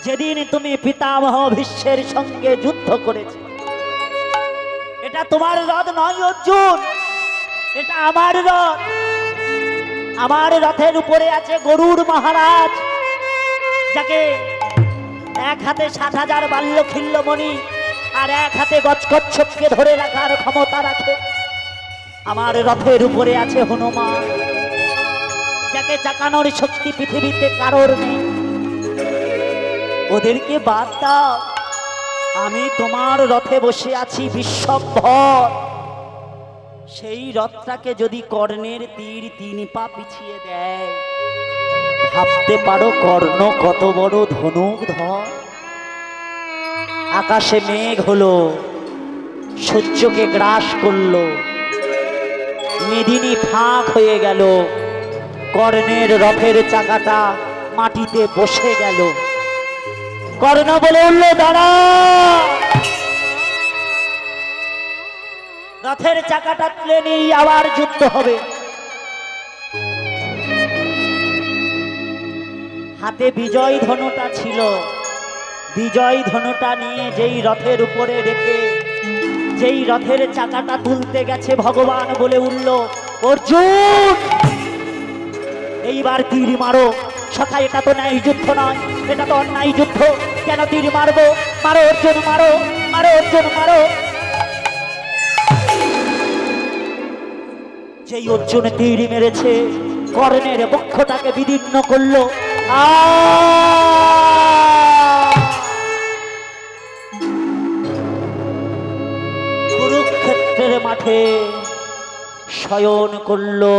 যেদিন তুমি পিতামহ ভীষ্মের সঙ্গে যুদ্ধ করেছে। এটা তোমার রথ নয় অর্জুন, এটা আমার রথ। আমার রথের উপরে আছে গরুড় মহারাজ, যাকে এক হাতে ৭০০০ বাল্যখিল্যমণি আর এক হাতে গজকচ্ছপকে ধরে রাখার ক্ষমতা রাখে। আমার রথের উপরে আছে হনুমান, যাকে চাকানোর শক্তি পৃথিবীতে কারোর নেই। ওদেরকে বাদ দাও, আমি তোমার রথে বসে আছি বিশ্বম্ভর। সেই রথটাকে যদি কর্ণের তীর ৩ পা পিছিয়ে দেয়, ভাবতে পারো কর্ণ কত বড় ধনুকধর। আকাশে মেঘ হলো, সূর্যকে গ্রাস করলো, মেদিনী ফাঁক হয়ে গেল, কর্ণের রথের চাকাটা মাটিতে বসে গেল। কর্ণ বলে উঠল, দাঁড়া, রথের চাকাটা তুলে নিয়ে আবার যুদ্ধ হবে। হাতে বিজয় ধনুটা ছিল, বিজয় ধনুটা নিয়ে যেই রথের উপরে রেখে যেই রথের চাকাটা তুলতে গেছে, ভগবান বলে উঠল, অর্জুন এইবার তীর মারো। সখা, এটা তো ন্যায় যুদ্ধ নয়, এটা তো অন্যায় যুদ্ধ। কেন তীর মারবো? মারো অর্জুন, মারো, মারো অর্জুন, মারো। যেই অর্জুন তীর মেরেছে, কর্ণের বক্ষটাকে বিদীর্ণ করলো। কুরুক্ষেত্রের মাঠে শয়ন করলো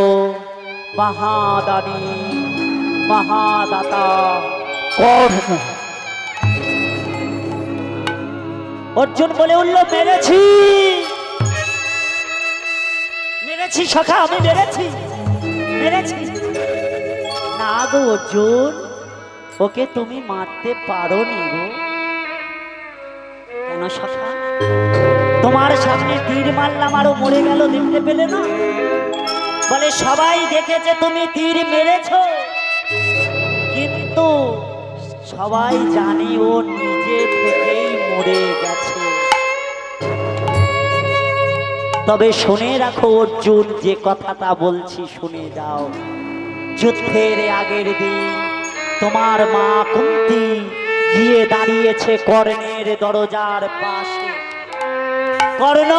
মহাদানী মহাদাতা কর্ণ। অর্জুন বলে উঠল, মেরেছি, মেরেছি সখা, আমি মেরেছি, মেরেছি। না গো অর্জুন, ওকে তুমি মারতে পারো নি গো। কেন সখা? তোমার সামনে তীর মারলাম, আরো মরে গেল, দেখতে পেলে না? বলে সবাই দেখেছে তুমি তীর মেরেছ, কিন্তু সবাই জানে ও নিজে থেকেই মরে গেছে। তবে শুনে রাখো অর্জুন, যে কথাটা বলছি শুনে যাও। যুদ্ধের আগের দিন তোমার মা কুন্তি গিয়ে দাঁড়িয়েছে কর্ণের দরজার পাশে। কর্ণ,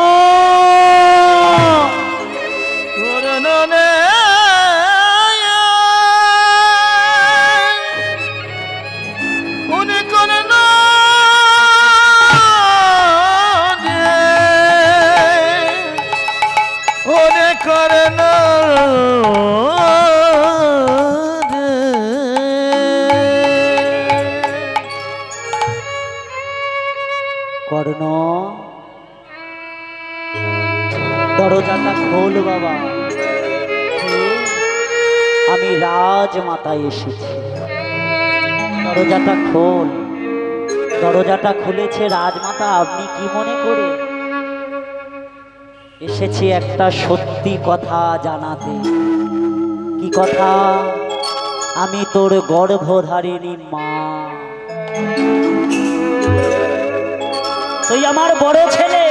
কর্ণ দরজাটা খোল বাবা, আমি রাজমাতা এসেছি। দরজাটা খোল। দরজাটা খুলেছে রাজমাতা। আপনি কি মনে করে? এসেছি একটা সত্যি কথা জানাতে। কি কথা? আমি তোর গর্ভধারিণী মা। তুই আমার বড় ছেলে,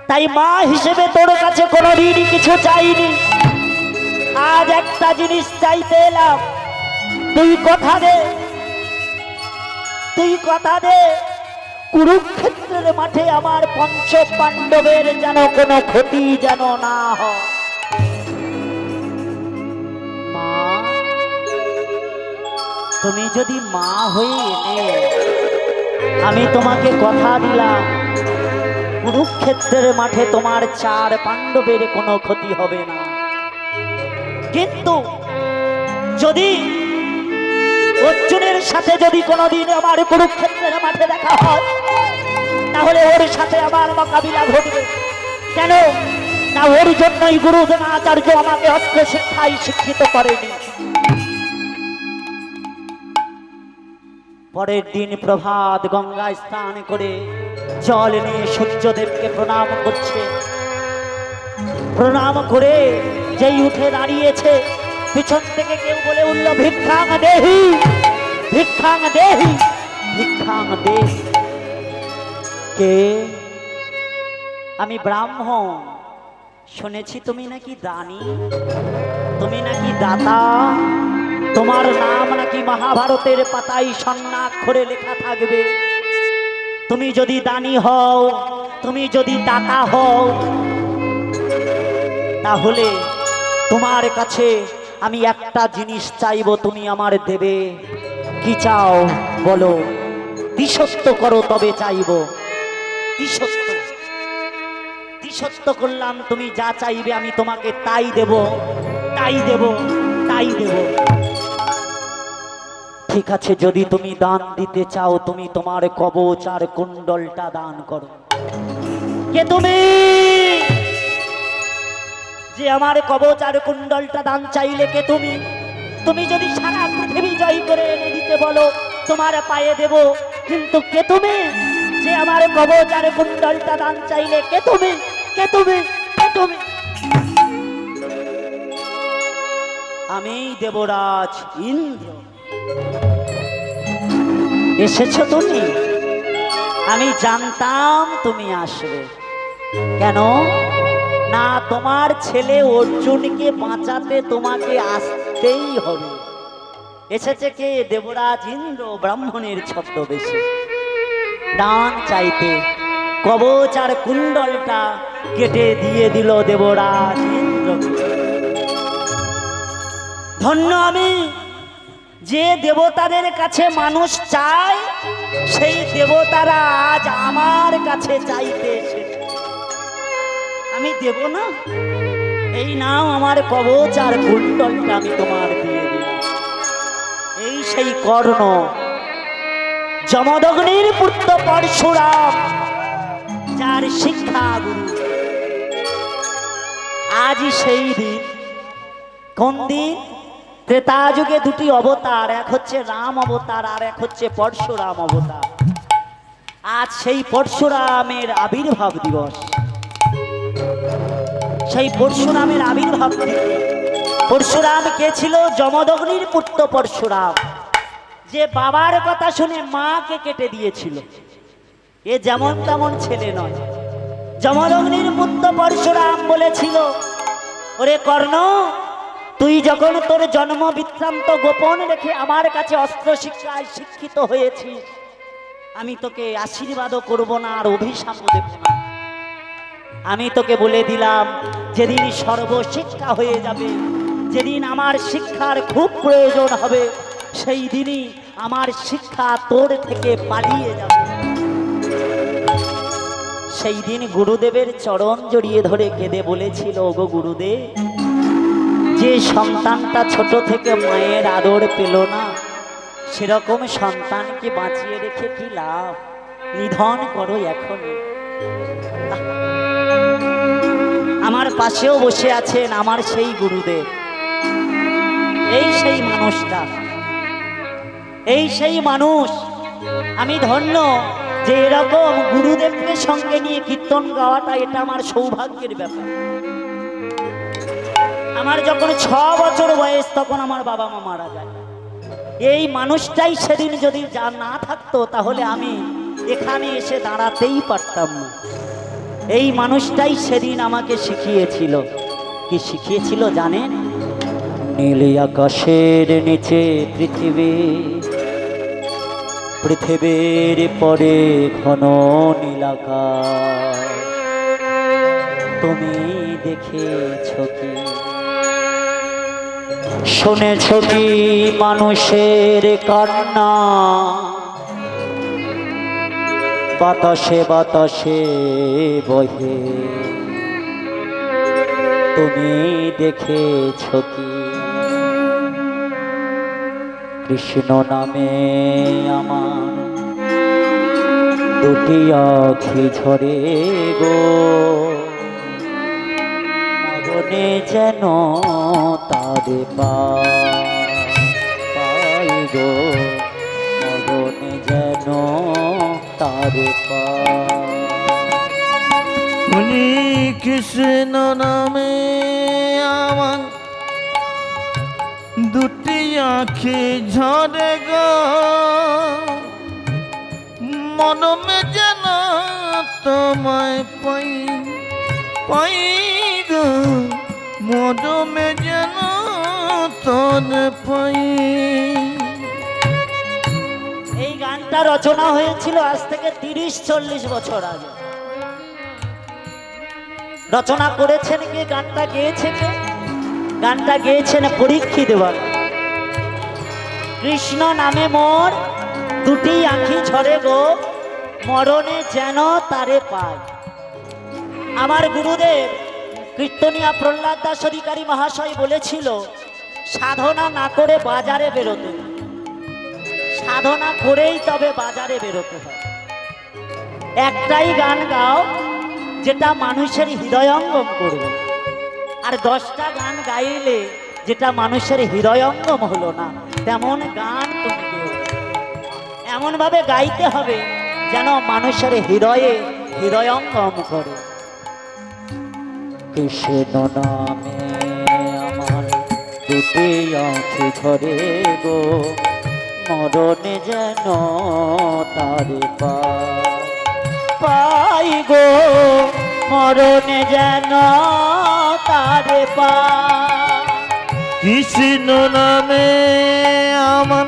তাই মা হিসেবে তোর কাছে কোনোদিনই কিছু চাইনি। আজ একটা জিনিস চাইতে এলাম। তুই কথা দে, তুই কথা দে, কুরুক্ষেত্রের মাঠে আমার পঞ্চ পাণ্ডবের যেন কোনো ক্ষতি যেন না হয়। মা, তুমি যদি মা হয়ে এলে, আমি তোমাকে কথা দিলাম, কুরুক্ষেত্রের মাঠে তোমার 4 পাণ্ডবের কোনো ক্ষতি হবে না। কিন্তু যদি অর্জুনের সাথে যদি কোনোদিন আমার কুরুক্ষেত্রের মাঠে দেখা হয়, তাহলে ওর সাথে আমার মোকাবিলা ঘটবে। কেন না, ওর জন্যই গুরু দ্রোণাচার্য আমাকে অস্ত্র শিক্ষায় শিক্ষিত করেনি। পরের দিন প্রভাত গঙ্গায় স্নান করে জল নিয়ে সূর্যদেবকে প্রণাম করছে। প্রণাম করে যেই উঠে দাঁড়িয়েছে, পিছন থেকে কেউ বলে উঠল, ভিক্ষাং দেহি, ভিক্ষাং দেহি। কে? আমি ব্রাহ্মণ। শুনেছি তুমি নাকি দানী, তুমি নাকি দাতা, তোমার নাম নাকি মহাভারতের পাতায় স্বর্ণাক্ষরে লেখা থাকবে। তুমি যদি দানী হও, তুমি যদি দাতা হও, তাহলে তোমার কাছে আমি একটা জিনিস চাইবো, তুমি আমার দেবে। কি চাও বলো, দ্বিসত্য করো তবে চাইবো। দ্বিসত্য, দ্বিসত্য করলাম, তুমি যা চাইবে আমি তোমাকে তাই দেব, তাই দেব, তাই দেব। ঠিক আছে, যদি তুমি দান দিতে চাও, তুমি তোমার কবচ আর কুণ্ডলটা দান করো। কে তুমি যে আমার কবচ আর কুণ্ডলটা দান চাইলে? কে তুমি? তুমি যদি সারা পৃথিবী জয় করে এনে দিতে বলো, তোমার পায়ে দেব। কিন্তু কে তুমি যে আমার কবচ আর কুণ্ডলটা দান চাইলে? কে তুমি? কে তুমি? কে তুমি? আমি দেবরাজ ইন্দ্র। এসেছো তুমি? আমি জানতাম তুমি আসবে। কেন না, তোমার ছেলে অর্জুনকে বাঁচাতে তোমাকে আসতেই হবে। এসেছে কে? দেবরাজ ইন্দ্র, ব্রাহ্মণের ছদ্মবেশে, দান চাইতে। কবচ আর কুণ্ডলটা কেটে দিয়ে দিল দেবরাজ ইন্দ্র। ধন্য আমি, যে দেবতাদের কাছে মানুষ চায়, সেই দেবতারা আজ আমার কাছে চাইতে এসেছে। আমি দেব না? এই নাও আমার কবচ আর কুণ্ডলটা, আমি তোমার দিয়ে দিই। এই সেই কর্ণ, যমদগ্নির পুত্র পরশুরাম, যার শিক্ষা গুরু। আজই সেই দিন। কোন দিন? ত্রেতা যুগে দুটি অবতার, এক হচ্ছে রাম অবতার আর এক হচ্ছে পরশুরাম অবতার। আজ সেই পরশুরামের আবির্ভাব দিবস। সেই পরশুরামের আবির্ভাব দিবস। পরশুরাম কে ছিল? যমদগ্নির পুত্র পরশুরাম, যে বাবার কথা শুনে মাকে কেটে দিয়েছিল। এ যেমন তেমন ছেলে নয়। যমদগ্নির পুত্র পরশুরাম বলেছিল, ওরে কর্ণ, তুই যখন তোর জন্ম বৃত্তান্ত গোপন রেখে আমার কাছে অস্ত্র শিক্ষায় শিক্ষিত হয়েছিস, আমি তোকে আশীর্বাদও করব না আর অভিশাপও দেব না। আমি তোকে বলে দিলাম, যেদিন সর্বশিক্ষা হয়ে যাবে, যেদিন আমার শিক্ষার খুব প্রয়োজন হবে, সেই দিনই আমার শিক্ষা তোর থেকে পালিয়ে যাবে। সেই দিন গুরুদেবের চরণ জড়িয়ে ধরে কেঁদে বলেছিল, ওগো গুরুদেব, যে সন্তানটা ছোট থেকে মায়ের আদর পেল না, সেরকম সন্তানকে বাঁচিয়ে রেখে কি লাভ? নিধন করো এখন। আমার পাশেও বসে আছেন আমার সেই গুরুদেব। এই সেই মানুষটা, এই সেই মানুষ। আমি ধন্য যে এরকম গুরুদেবকে সঙ্গে নিয়ে কীর্তন গাওয়াটা, এটা আমার সৌভাগ্যের ব্যাপার। আমার যখন 6 বছর বয়স, তখন আমার বাবা মা মারা যায়। এই মানুষটাই সেদিন যদি যা না থাকতো, তাহলে আমি এখানে এসে দাঁড়াতেই পারতাম না। এই মানুষটাই সেদিন আমাকে শিখিয়েছিল। কি শিখিয়েছিল জানেন? নীল আকাশের নিচে পৃথিবী, পৃথিবীর পরে ঘন নীলাকাশ, তুমি দেখেছ কি, শুনেছ কি মানুষের কান্না, বাতাসে বাতাসে বহে, তুমি দেখেছ কি কৃষ্ণ নামে আমার দুটি আখি ঝরে গো, মরণে যেন তারে পাই গো, মরণে যেন তারে পাই। কৃষ্ণ নামে আমার দুটি আখি ঝরে গো, মনমে যেন মরমে যেন তোর পাই। এই গানটা রচনা হয়েছিল আজ থেকে 30-40 বছর আগে। রচনা করেছেন কে, গানটা গেয়েছেন কে? গানটা গেয়েছেন পরীক্ষিত দেওয়ার। কৃষ্ণ নামে মোর দুটি আঁখি ঝরে গো, মরণে যেন তারে পায়। আমার গুরুদেব কীর্তনিয়া প্রহ্লাদ দাস অধিকারী মহাশয় বলেছিল, সাধনা না করে বাজারে বেরোতে, সাধনা করেই তবে বাজারে বেরোতে হয়। একটাই গান গাও যেটা মানুষের হৃদয়ঙ্গম করবে, আর 10টা গান গাইলে যেটা মানুষের হৃদয়ঙ্গম হলো না তেমন গান তুমি গেও। এমন ভাবে গাইতে হবে যেন মানুষের হৃদয়ে হৃদয়ঙ্গম করে। কৃষ্ণ নামে আমার দুটি আঁখি ঝরে গো, মরণে যেন তারে পাই গো, মরণে যেন তারে পাই। কৃষ্ণ নামে আমার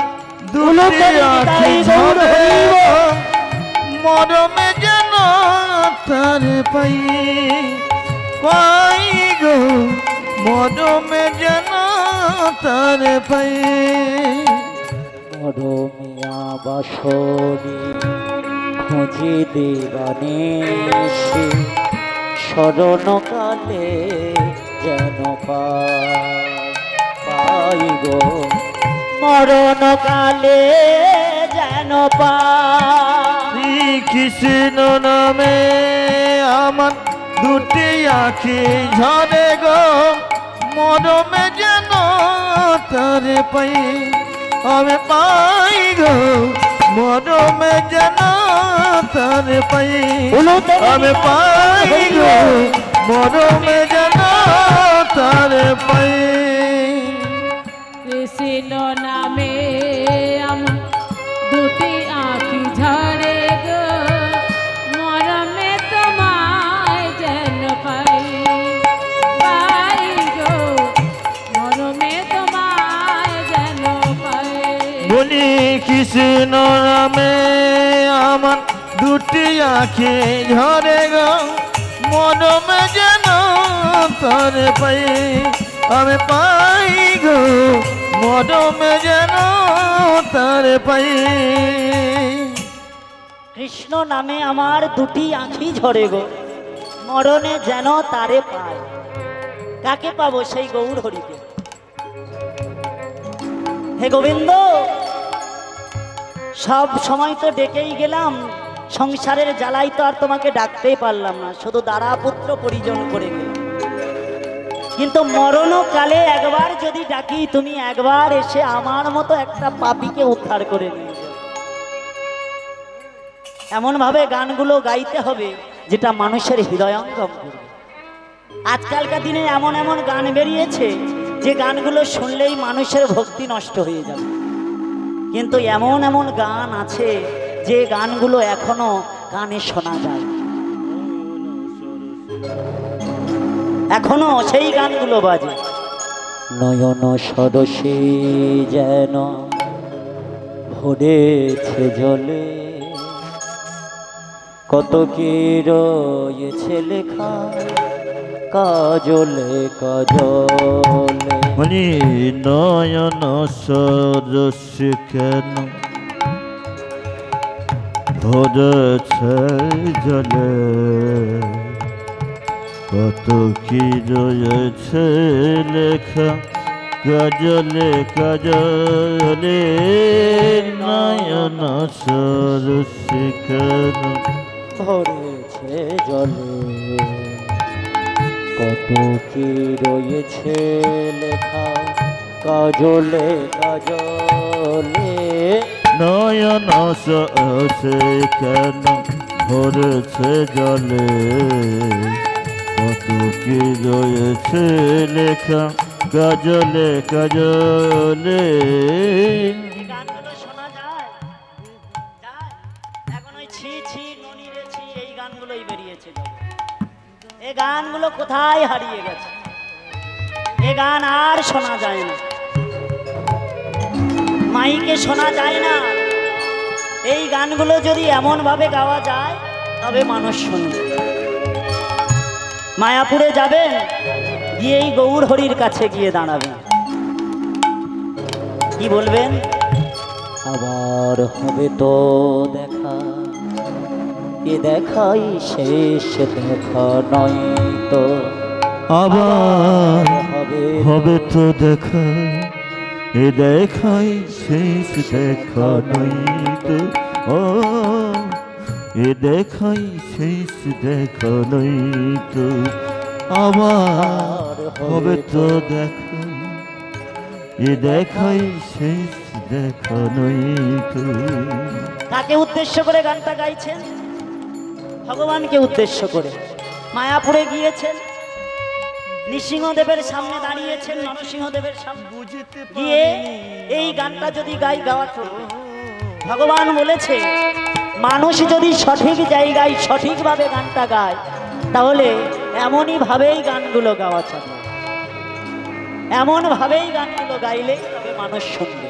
দুটি আঁখি ঝরে গো, মরমে যেন তার পাই। পাই গো মরমে যেন তার পাই। মরমিয়া বাসরি খুঁজি দিবানিশি, শরণকালে যেন পাই গো, মরণকালে যেন পাই। কৃষ্ণ নামে আমার দুটি আঁখি ঝরে গো, মরমে যেন তার পাই। আমি পাই গো মরমে যেন তার পাই। আমি পাই গো মরমে যেন তার পাই। কৃষ্ণ নামে আমার দুটি আঁখি ঝরে গো, মরমে তোমায় যেন পাই। পাই গো মরমে তোমায় যেন পাই। বলি কৃষ্ণ নামে আমার দুটি আঁখি ঝরে গো, মরমে যেন তার পাই। আমি পাই গো মরমে যেন তার পাই। কৃষ্ণ নামে আমার দুটি আঁখি ঝরে গো, মরণে যেন তারে পায়। কাকে পাবো? সেই গৌর হরিকে। হে গোবিন্দ, সব সময় তো ডেকেই গেলাম, সংসারের জ্বালাই তো আর তোমাকে ডাকতেই পারলাম না, শুধু দ্বারা পুত্র পরিজন করে গেলাম। কিন্তু মরণকালে একবার যদি ডাকি, তুমি একবার এসে আমার মতো একটা পাপীকে উদ্ধার করে নিয়ে যাও। এমন ভাবে গানগুলো গাইতে হবে যেটা মানুষের হৃদয়ঙ্গম করবে। আজকালকার দিনে এমন এমন গান বেরিয়েছে যে গানগুলো শুনলেই মানুষের ভক্তি নষ্ট হয়ে যাবে, কিন্তু এমন এমন গান আছে যে গানগুলো এখনো কানে শোনা যায়, এখনো সেই গানগুলো বাজে। নয়ন সরসে যেন ভরেছে জলে, কত কি রয়েছে লেখা কাজলে কাজলে। বলি নয়ন সরসে কেন ভরেছে জলে, কত কি রয়েছে লেখা কাজলে কাজলে। নয়ন সরসে কেন ভরেছে জলে, কত কি রয়েছে লেখা কাজলে কাজলে। নয়ন সরসে কেন ভরেছে জলে, কত কি রয়েছে লেখা কাজলে কাজলে। গানগুলো শোনা যায়? এখন ওই ছি ছি ননি রে ছি এই গানগুলোই বেরিয়েছে। এই গানগুলো কোথায় হারিয়ে গেছে? এ গান আর শোনা যায় না, মাইকে শোনা যায় না। এই গানগুলো যদি এমন ভাবে গাওয়া যায় তবে মানুষ শুনবে। মায়াপুরে যাবেন, গিয়ে এই গৌর হরির কাছে গিয়ে দাঁড়াবেন, কি বলবেন? আবার হবে তো দেখা, এ দেখাই শেষ দেখা নয় তো। আবার হবে তো দেখা, এ দেখাই শেষ দেখা নয় তো। ও এ দেখাই শেষ দেখা নয় তো। আবার হবে তো দেখা, এ দেখাই শেষ দেখা নয় তো। কাকে উদ্দেশ্য করে গানটা গাইছেন? ভগবানকে উদ্দেশ্য করে। মায়াপুরে গিয়েছেন, নৃসিংহদেবের সামনে দাঁড়িয়েছেন, নরসিংহদেবের সামনে গিয়ে এই গানটা যদি গাওয়া চলবে। ভগবান বলেছে মানুষ যদি সঠিক জায়গায় সঠিকভাবে গানটা গায় তাহলে এমনই ভাবেই গানগুলো গাওয়া চলবে, এমন ভাবেই গানগুলো গাইলেই তবে মানুষ শুনবে।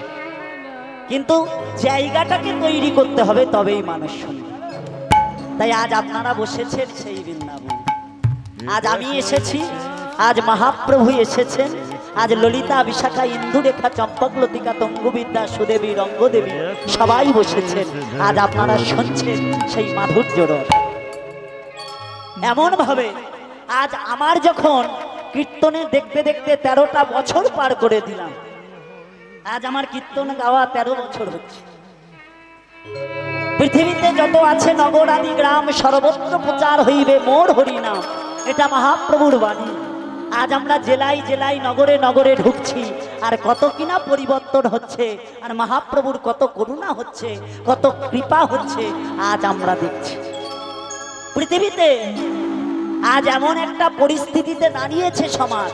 কিন্তু জায়গাটাকে তৈরি করতে হবে, তবেই মানুষ শুনবে। তাই আজ আপনারা বসেছেন সেই বৃন্দাবন, আজ আমি এসেছি, আজ মহাপ্রভু এসেছেন, আজ ললিতা, বিশাখা, ইন্দুরেখা, চম্পক, লতিকা, তঙ্গুবিদ্যা, সুদেবী, রঙ্গদেবী সবাই বসেছেন। আজ আপনারা শুনছেন সেই মাধুর্য রস। এমন ভাবে আজ আমার যখন কীর্তনে দেখতে দেখতে 13টা বছর পার করে দিলাম, আজ আমার কীর্তন গাওয়া 13 বছর হচ্ছে। পৃথিবীতে যত আছে নগর আদি গ্রাম, সর্বত্র প্রচার হইবে মোর হরিনাম, এটা মহাপ্রভুর বাণী। আজ আমরা জেলায় জেলায়, নগরে নগরে ঢুকছি, আর কত কিনা পরিবর্তন হচ্ছে, আর মহাপ্রভুর কত করুণা হচ্ছে, কত কৃপা হচ্ছে আজ আমরা দেখছি। পৃথিবীতে আজ এমন একটা পরিস্থিতিতে দাঁড়িয়েছে সমাজ,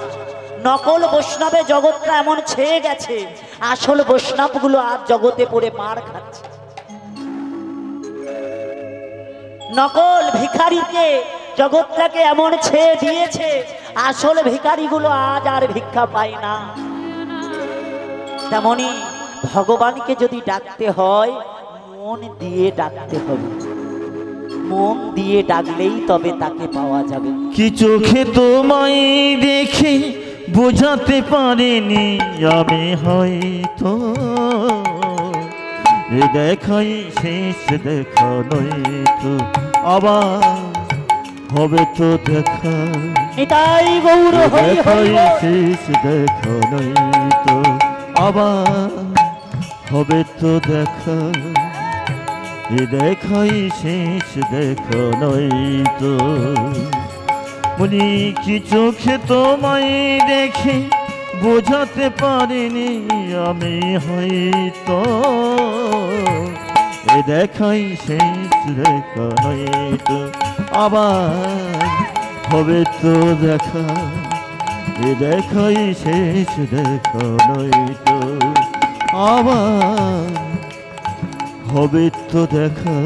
নকল বৈষ্ণবে জগৎটা এমন ছেয়ে গেছে, আসল বৈষ্ণবগুলো আজ জগতে পড়ে মার খাচ্ছে। নকল ভিখারিকে জগৎটাকে এমন ছেয়ে দিয়েছে, আসল ভিখারিগুলো আজ আর ভিক্ষা পায় না। তেমনি ভগবানকে যদি ডাকতে হয় মন দিয়ে ডাকতে হবে, মন দিয়ে ডাকলেই তবে তাকে পাওয়া যাবে। কি চোখে তোমায় দেখে বোঝাতে পারিনি আমি হয়তো, এ দেখাই শেষ দেখা নয় তো। আবার হবে তো দেখা, নিতাই গৌর হরি হরি দেখাই শেষ দেখা নয় তো। আবার হবে তো দেখা, এ দেখাই শেষ দেখা নয় তো। মনি কি চোখে তোমায় দেখে বোঝাতে পারিনি আমি হয়তো, এ দেখাই শেষ দেখা নয় তো। আবার হবে তো দেখা, এ দেখাই শেষ দেখা নয় তো। আবার হবে তো দেখা,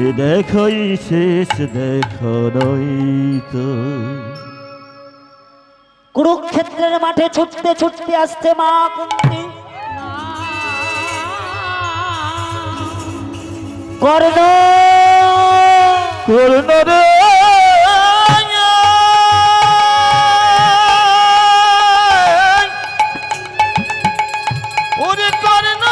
এ দেখাই শেষ দেখা নয় তো। কুরুক্ষেত্রের মাঠে ছুটতে ছুটতে আসছে মা কুন্তি, কর্ণ কর্ণ রে ওরে কর্ণ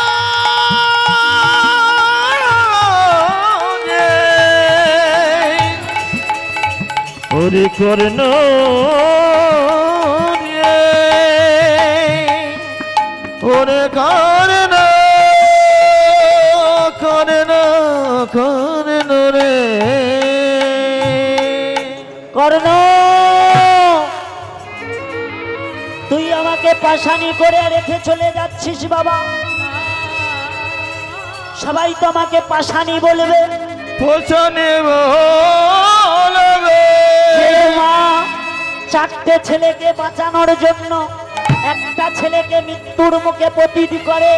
ওরে কর্ণ ওরে কর্ণ কর্ণ কর্ণ রে কর্ণ, তুই আমাকে পাশানি করে রেখে চলে যাচ্ছিস বাবা। সবাই তো আমাকে পাশানি বলবে, পোষণে বলবে। যে মা 4টে ছেলেকে বাঁচানোর জন্য একটা ছেলেকে মৃত্যুর মুখে পতিত করে,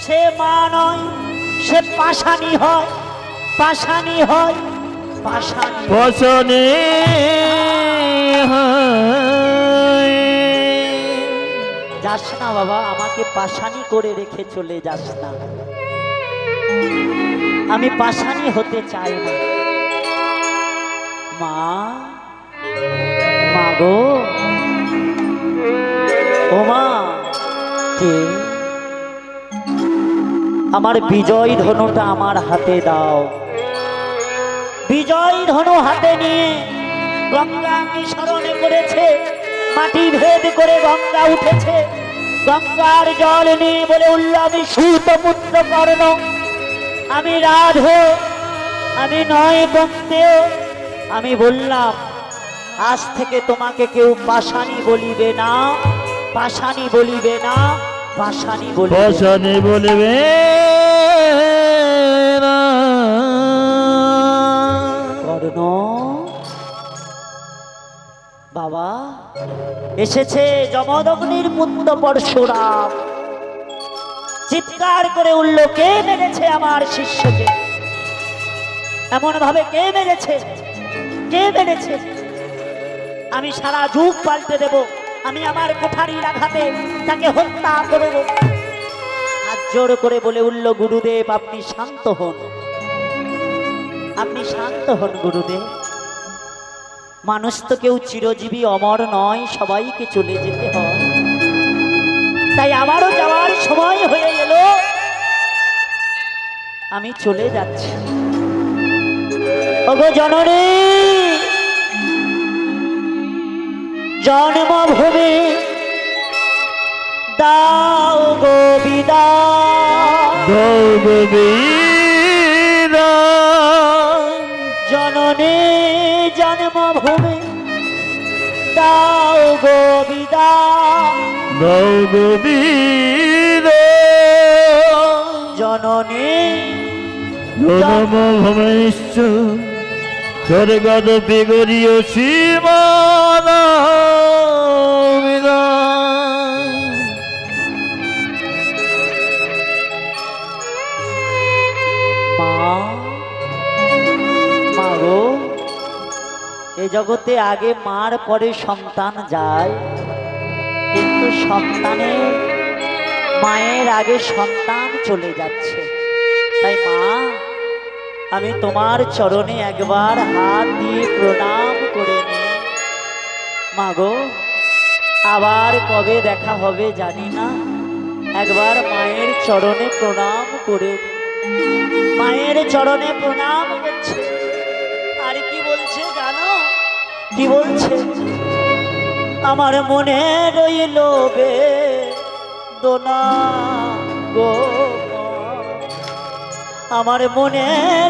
সে মা নয়, সে পাশানি হয়, পাশানি হয়, পাশানি। পোষণে হয় যাস না বাবা, আমাকে পাষাণী করে রেখে চলে যাস না। আমি পাষাণী হতে চাই না। মা, মা গো, ও মা, কে? আমার বিজয় ধনুটা আমার হাতে দাও। বিজয় ধনু হাতে নিয়ে গঙ্গা কি স্মরণে করেছে, মাটি ভেদ করে গঙ্গা উঠেছে। গঙ্গার জল নিয়ে বলে উঠল, আমি সুতপুত্র কর্ণ, আমি রাধ, আমি নয় বন্দেও। আমি বললাম, আজ থেকে তোমাকে কেউ পাষাণী বলিবে না, পাষাণী বলিবে না, পাষাণী বলিবে না। পাষাণী বলিবে না। কর্ণ বাবা, এসেছে যমদগ্নির পুত্র পরশুরাম। চিৎকার করে উঠল, কে মেরেছে আমার শিষ্যকে? এমন ভাবে কে মেরেছে? কে মেরেছে? আমি সারা যুগ পাল্টে দেব। আমি আমার কোঠারির আঘাতে তাকে হত্যা করব। হাত জোড় করে বলে উঠল, গুরুদেব আপনি শান্ত হন, আপনি শান্ত হন গুরুদেব। মানুষ তো কেউ চিরজীবী অমর নয়, সবাইকে চলে যেতে হয়। তাই আমারও যাওয়ার সময় হয়ে গেল, আমি চলে যাচ্ছি। ওগো জননী, জন্মভূমি দাও গো বিদায়, দাও গো বিদায়। জননী জন্মভূমি দাও গো বিদায়, দাও গো বিদায়। জননী জন্মভূমিশ্চ স্বর্গদপি গরীয় সীমানা বিদায়। মা, মা গো, এ জগতে আগে মার পরে সন্তান যায়, কিন্তু সন্তানের মায়ের আগে সন্তান চলে যাচ্ছে। তাই মা, আমি তোমার চরণে একবার হাত দিয়ে প্রণাম করে নি। মা গো, আবার কবে দেখা হবে জানি না, একবার মায়ের চরণে প্রণাম করে নি। মায়ের চরণে প্রণাম করছে। আর কি বলছে জানো? কি বলছে? আমার মনে রইল বেদনা গো, আমার মনে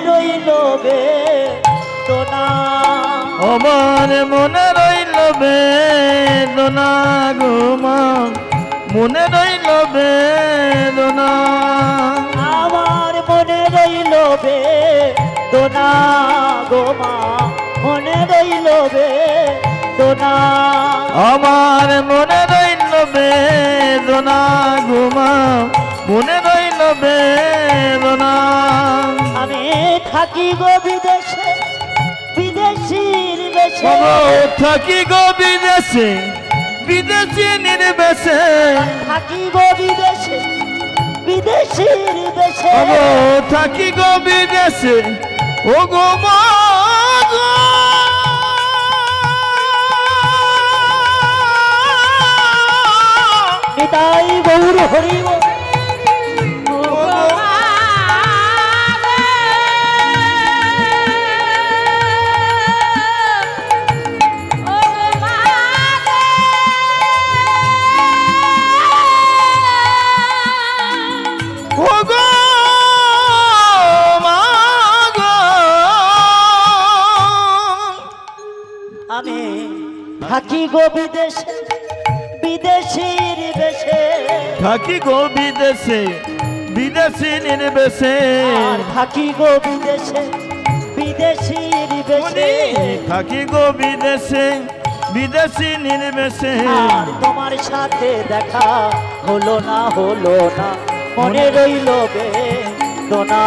রইল বেদনা, আমার মনে রইল বেদনা গো মা, মনে রইল বেদনা। আমার মনে রইল বেদনা গো মা, মনে রইল বেদনা। আমার মনে রইল বেদনা গো মা, মনে রইল বেদনা। আমি থাকি গো বিদেশে, বিদেশির বেশে, থাকি গো বিদেশে, বিদেশি নির্বেশে। থাকি গো বিদেশে, বিদেশির বেশে, থাকি গো বিদেশে, ও গো মা গো। নিতাই গৌর হরি গো। আমি থাকি গো বিদেশে, বিদেশির বেশে, থাকি গো বিদেশে, বিদেশি নির্বেশে। আর থাকি গো বিদেশে, বিদেশির বেশে, থাকি গো বিদেশে, বিদেশি নির্বেশে। আর তোমার সাথে দেখা হলো না, হলো না, মনে রইল বেদনা।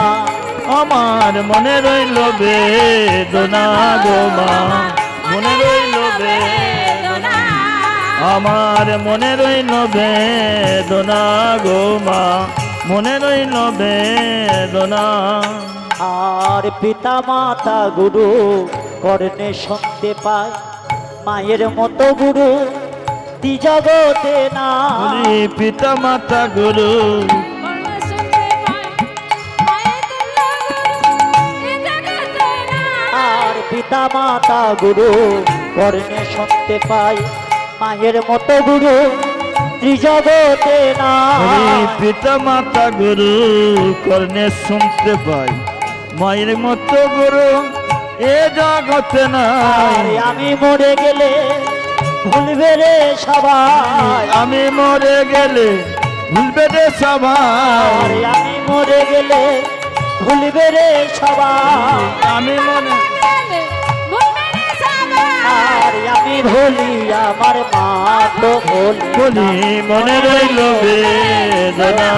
আমার মনে রইল বেদনা গো মা, মনে রইল বেদনা। আমার মনে রইল বেদনা গো মা, মনে রইল বেদনা। আর পিতা মাতা গুরু কর্ণে শুনতে পায়, মায়ের মতো গুরু দ্বিজগতে না। বলি পিতা মাতা গুরু, কর্ণে শুনতে পাই, মায়ের তুল্য গুরু এ জগতে না। আর পিতা মাতা গুরু কর্ণে শুনতে পায়, মায়ের মতো গুরু ত্রিজগতে না। বলি পিতা মাতা গুরু কর্ণে শুনতে পাই, মায়ের মতো গুরু এ জগতে নাই। আর আমি মরে গেলে ভুলবে রে সবাই, আমি মরে গেলে ভুলবে রে সবাই। আর আমি মরে গেলে ভুলবে রে সবাই। আমি মনে গেলে ভুলবে রে সবাই। আর আমি ভুলি আমার মা তো ভুলি বলি মনে রইল বেদনা,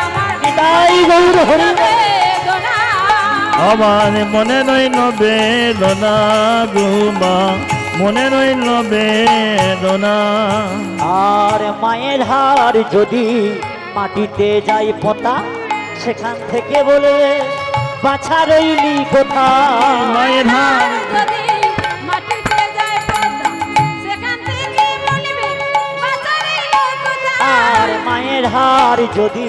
আমার বিদায় গৌর হরি। বেদনা। আমার মনে রইল বেদনা গো মা, মনে রইল বেদনা। আর মায়ের হার যদি মাটিতে যাই পোতা, সেখান থেকে বলে বাছা রইলি কোথায়। মায়ের হাত যদি মাটিতে যায় পদ্মা, সেখান থেকে বলিবে বাঁচারে কোথায়। আর মায়ের হার যদি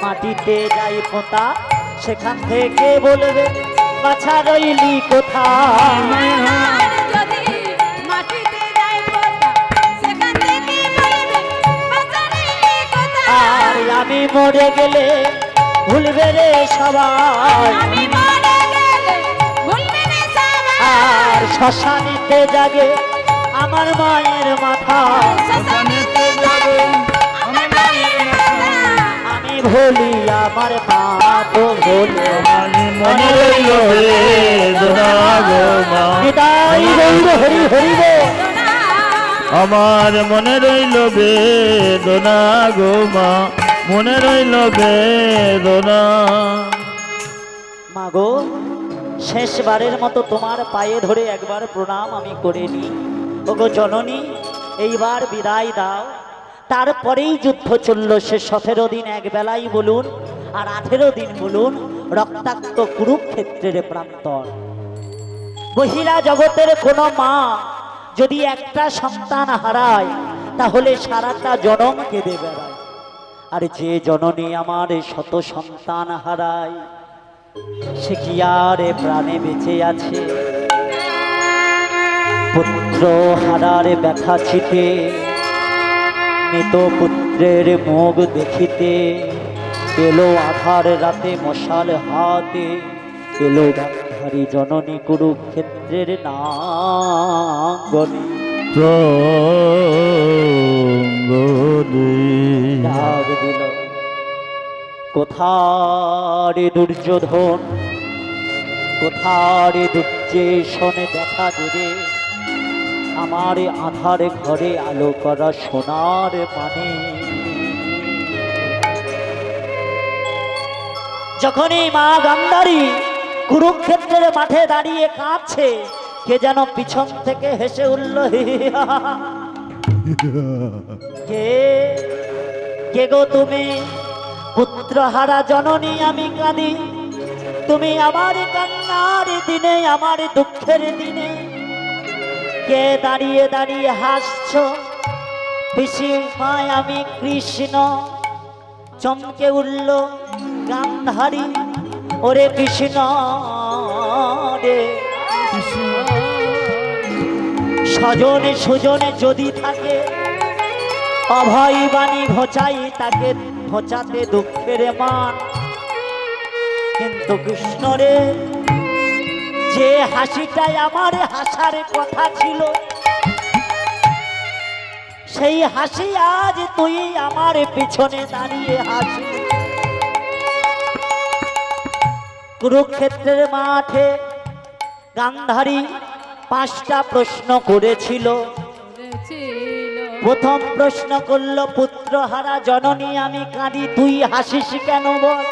মাটিতে যাই পোতা, সেখান থেকে বলবে বাছা রইলি কোথায়। মায়ের হাত আর যদি মাটিতে যায় পদ্মা, সেখান থেকে বলিবে বাঁচারে কোথায়। আর আমি মরে গেলে ভুলবে রে সবাই। আমি মরে গেলে ভুলবে রে সবাই। আর শ্মশানিতে জাগে আমার মায়ের মাথা, শ্মশানেতে যাবে আমার মায়ের মাথা। আমি ভুলি আমার মা তো ভুলে। আমার মনে রইল বেদনা গো মা, বিদায় গৌর হরি হরি বল। বেদনা। আমার মনে রইল বেদনা গো মা, মনে রইল বেদনা। মাগো, শেষবারের মতো তোমার পায়ে ধরে একবার প্রণাম আমি করে নিই। ওগো জননী, এইবার বিদায় দাও। তারপরেই যুদ্ধ চলল সে 17 দিন এক বেলাই বলুন আর 18 দিন বলুন, রক্তাক্ত কুরুক্ষেত্রের প্রান্তর। বহিরা জগতের কোনো মা যদি একটা সন্তান হারায়, তাহলে সারাটা জনম কেঁদে বেড়ায়। আর যে জননী আমার শত সন্তান হারায়, সে কি আর এ প্রাণে বেঁচে আছে? পুত্র হারার ব্যথা ছিতে, মৃত পুত্রের মুখ দেখিতে, এলো আধার রাতে মশাল হাতে, এলো গান্ধারী জননী কুরুক্ষেত্রের নাঙ্গনে। ডাক দিল, কোথারে দুর্যোধন, কোথারে দুর্যেশন দেখা দেবে, আমার আধার ঘরে আলো করা সোনার পানে। যখনই মা গান্ধারী কুরুক্ষেত্রের মাঠে দাঁড়িয়ে কাঁদছে, কে যেন পিছন থেকে হেসে উঠল, কে কে গো তুমি? পুত্রহারা জননী আমি কাঁদি, তুমি আমার কান্নার দিনে, আমার দুঃখের দিনে কে দাঁড়িয়ে দাঁড়িয়ে হাসছ? পিসি মায় আমি কৃষ্ণ। চমকে উঠল গান্ধারী, ওরে কৃষ্ণ রে। স্বজনে সুজনে যদি থাকে, অভয় বাণী ঘোচাই তাকে, ঘোচাতে দুঃখের মান। কিন্তু কৃষ্ণ রে, যে হাসিটাই আমার হাসার কথা ছিল, সেই হাসি আজ তুই আমার পিছনে দাঁড়িয়ে হাসি। কুরুক্ষেত্রের মাঠে গান্ধারী 5টা প্রশ্ন করেছিল। প্রথম প্রশ্ন করল, পুত্রহারা জননী আমি কাঁদি, তুই হাসিস কেন বল?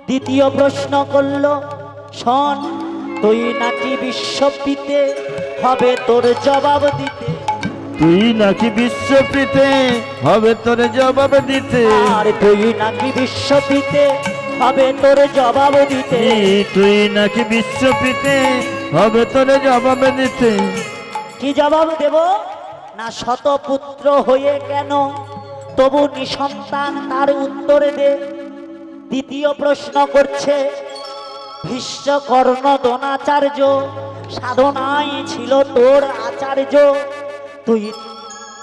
দ্বিতীয় প্রশ্ন করল, শোন তুই নাকি বিশ্বপিতে, হবে তোর জবাব দিতে। তুই নাকি বিশ্বপিতে হবে তোর জবাব দিতে আর তুই নাকি বিশ্বপিতে হবে তোর জবাব দিতে তুই নাকি বিশ্বপিতে হবে তোর জবাব দিতে কি জবাব দেব না শতপুত্র হয়ে কেন তবু নিসন্তান তার উত্তর দে দ্বিতীয় প্রশ্ন করছে ভীষ্মকর্ণ দ্রোণাচার্য সাধনাই ছিল তোর আচার্য তুই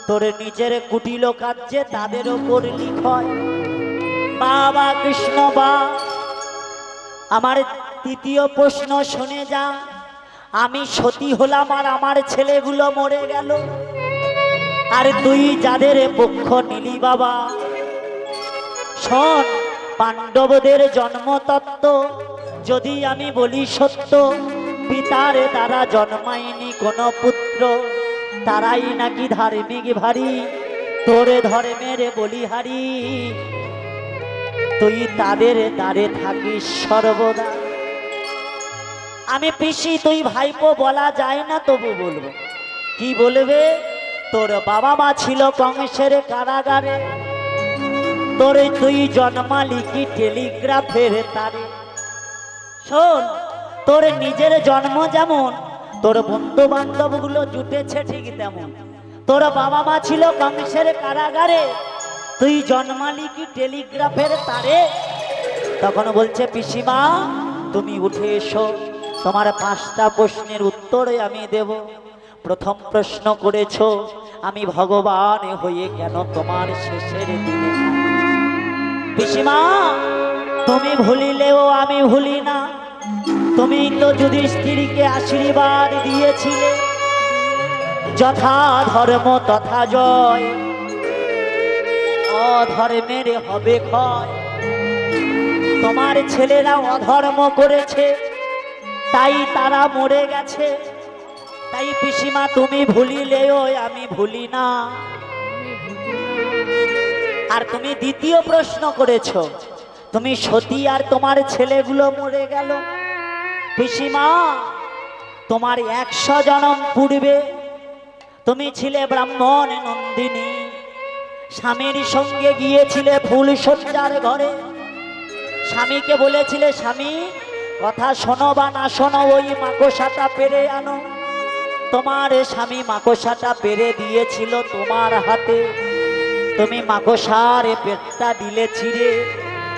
তোর নিজের কুটিল কার্যে তাদের ওপর লিখয় বাবা কৃষ্ণ বা আমার তৃতীয় প্রশ্ন শুনে যা আমি সতী হলাম আর আমার ছেলেগুলো মরে গেল আর তুই যাদের পক্ষ নিলি বাবা শোন পাণ্ডবদের জন্মতত্ত্ব যদি আমি বলি সত্য পিতার দ্বারা জন্মায়নি কোনো পুত্র তারাই নাকি ধার্মিক ভারী তোরে ধর্মের বলিহারি তুই তাদের দ্বারে থাকিস সর্বদা আমি পিসি তুই ভাইপো বলা যায় না তবু বলবো কি বলবে তোর বাবা মা ছিল কংসের কারাগারে তোরে তুই জন্মালি কি টেলিগ্রাফের তারে শোন তোর নিজের জন্ম যেমন তোর বন্ধু বান্ধব গুলো জুটেছে ঠিক তেমন তোর বাবা মা ছিল কংসের কারাগারে তুই জন্মালি কি টেলিগ্রাফের তারে তখন বলছে পিসিমা তুমি উঠে এসো তোমার 5টা প্রশ্নের উত্তরে আমি দেব প্রথম প্রশ্ন করেছো আমি ভগবান হয়ে কেন তোমার শেষের দিনে পিসিমা তুমি ভুলিলেও আমি ভুলি না তুমি তো যুধিষ্ঠিরকে আশীর্বাদ দিয়েছিলে যথা ধর্ম তথা জয় অধর্মের হবে ক্ষয় তোমার ছেলেরা অধর্ম করেছে তাই তারা মরে গেছে তাই পিসিমা তুমি ভুলিলেও আমি ভুলি না আর তুমি দ্বিতীয় প্রশ্ন করেছো তুমি সতী আর তোমার ছেলেগুলো মরে গেল পিসিমা তোমার 100 জনম পূর্বে তুমি ছিলে ব্রাহ্মণ নন্দিনী স্বামীর সঙ্গে গিয়েছিলে ফুল সজ্জার ঘরে স্বামীকে বলেছিলে স্বামী কথা শোনো বা না শোনো ওই মাকড়সাটা পেরে আনো তোমার স্বামী মাকড়সাটা পেরে দিয়েছিল তোমার হাতে তুমি মাকড়সার পেটটা দিলে ছিঁড়ে